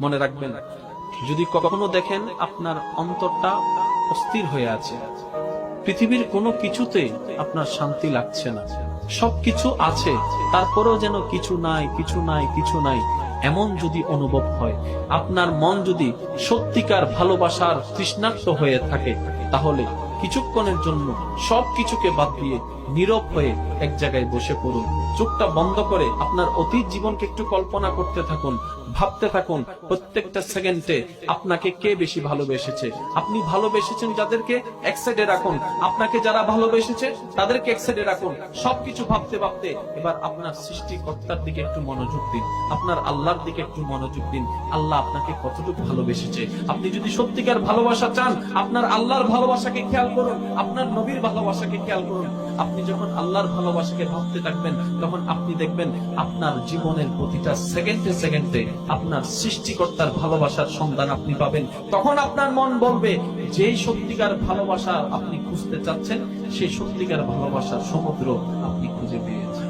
মনে রাখবেন, যদি কখনো দেখেন আপনার অন্তরটা অস্থির হয়ে আছে, পৃথিবীর কোনো কিছুতে আপনার শান্তি লাগছে না, সবকিছু আছে তারপরেও যেন কিছু নাই, কিছু নাই, কিছু নাই, এমন যদি অনুভব হয়, আপনার মন যদি সত্যিকার ভালোবাসার তৃষ্ণার্ত হয়ে থাকে, তাহলে কিছুক্ষণের জন্য সবকিছুকে বাদ দিয়ে নীরব হয়ে এক জায়গায় বসে পড়ুন। চোখটা বন্ধ করে আপনার অতীত জীবনকে একটু কল্পনা করতে থাকুন, ভাবতে থাকুন প্রত্যেকটা সেকেন্ডে আপনাকে কে বেশি ভালোবেসেছে। আপনি ভালোবেসেছেন যাদেরকে, এক সাইডে রাখুন। আপনাকে যারা ভালোবেসেছে তাদেরকে এক সাইডে রাখুন। সবকিছু ভাবতে ভাবতে এবার আপনার সৃষ্টিকর্তার দিকে একটু মনোযোগ দিন, আপনার আল্লাহর দিকে একটু মনোযোগ দিন। আল্লাহ আপনাকে কতটুকু ভালোবেসেছে। আপনি যদি সত্যিকার ভালোবাসা চান, আপনার আল্লাহর ভালোবাসাকে খেয়াল করুন, আপনার নবীর ভালোবাসাকে খেয়াল করুন। আপনি যখন আল্লাহর ভালোবাসাকে ভাবতে থাকবেন, তখন আপনি দেখবেন আপনার জীবনের প্রতিটা সেকেন্ডে সেকেন্ডে আপনার সৃষ্টিকর্তার ভালোবাসার সন্ধান আপনি পাবেন। তখন আপনার মন বলবে, যেই সত্যিকার ভালোবাসা আপনি খুঁজতে চাচ্ছেন, সেই সত্যিকার ভালোবাসার সমুদ্র আপনি খুঁজে পেয়েছেন।